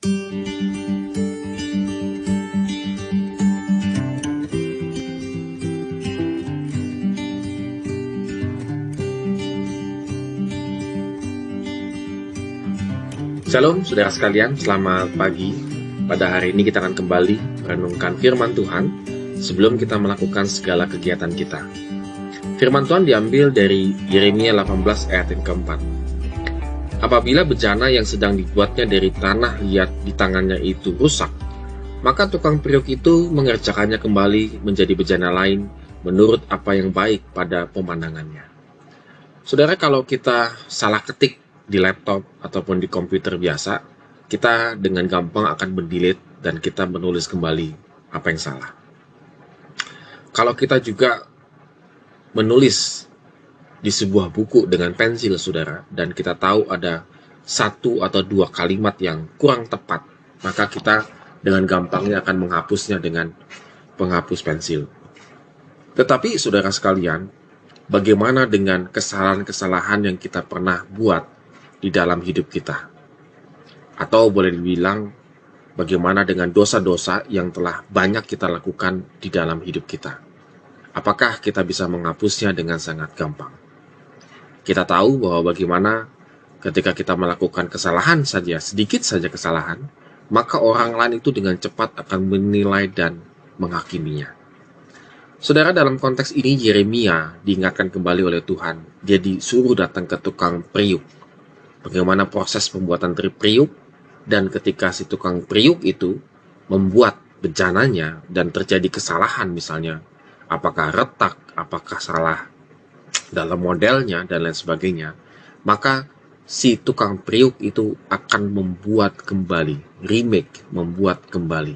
Shalom saudara sekalian, selamat pagi. Pada hari ini kita akan kembali merenungkan firman Tuhan sebelum kita melakukan segala kegiatan kita. Firman Tuhan diambil dari Yeremia 18 ayat yang keempat. Apabila bejana yang sedang dibuatnya dari tanah liat di tangannya itu rusak, maka tukang periuk itu mengerjakannya kembali menjadi bejana lain menurut apa yang baik pada pemandangannya. Saudara, kalau kita salah ketik di laptop ataupun di komputer biasa, kita dengan gampang akan mendelete dan kita menulis kembali apa yang salah. Kalau kita juga menulis di sebuah buku dengan pensil, saudara, dan kita tahu ada satu atau dua kalimat yang kurang tepat, maka kita dengan gampangnya akan menghapusnya dengan penghapus pensil. Tetapi saudara sekalian, bagaimana dengan kesalahan-kesalahan yang kita pernah buat di dalam hidup kita? Atau boleh dibilang, bagaimana dengan dosa-dosa yang telah banyak kita lakukan di dalam hidup kita? Apakah kita bisa menghapusnya dengan sangat gampang? Kita tahu bahwa bagaimana ketika kita melakukan kesalahan saja, sedikit saja kesalahan, maka orang lain itu dengan cepat akan menilai dan menghakiminya. Saudara, dalam konteks ini Yeremia diingatkan kembali oleh Tuhan. Dia disuruh datang ke tukang periuk. Bagaimana proses pembuatan periuk, dan ketika si tukang periuk itu membuat bejananya dan terjadi kesalahan, misalnya apakah retak, apakah salah dalam modelnya dan lain sebagainya, maka si tukang periuk itu akan membuat kembali, remake, membuat kembali.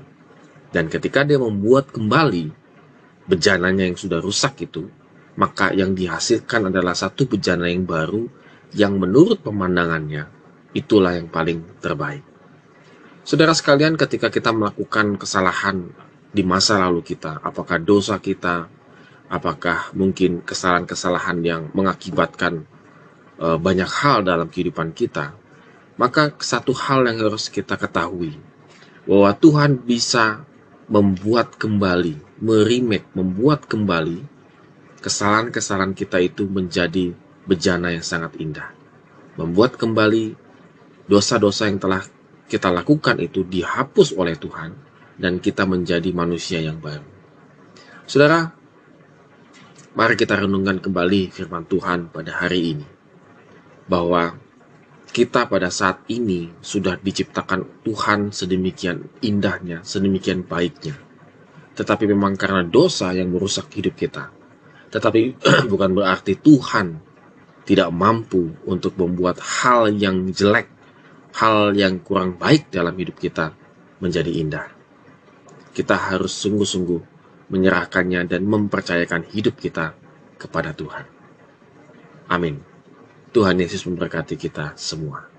Dan ketika dia membuat kembali bejananya yang sudah rusak itu, maka yang dihasilkan adalah satu bejana yang baru, yang menurut pemandangannya itulah yang paling terbaik. Saudara sekalian, ketika kita melakukan kesalahan di masa lalu kita, apakah dosa kita, apakah mungkin kesalahan-kesalahan yang mengakibatkan banyak hal dalam kehidupan kita, maka satu hal yang harus kita ketahui, bahwa Tuhan bisa membuat kembali, meremake, membuat kembali kesalahan-kesalahan kita itu menjadi bejana yang sangat indah. Membuat kembali dosa-dosa yang telah kita lakukan itu dihapus oleh Tuhan, dan kita menjadi manusia yang baru. Saudara, mari kita renungkan kembali firman Tuhan pada hari ini, bahwa kita pada saat ini sudah diciptakan Tuhan sedemikian indahnya, sedemikian baiknya. Tetapi memang karena dosa yang merusak hidup kita. Tetapi bukan berarti Tuhan tidak mampu untuk membuat hal yang jelek, hal yang kurang baik dalam hidup kita menjadi indah. Kita harus sungguh-sungguh menyerahkannya dan mempercayakan hidup kita kepada Tuhan. Amin. Tuhan Yesus memberkati kita semua.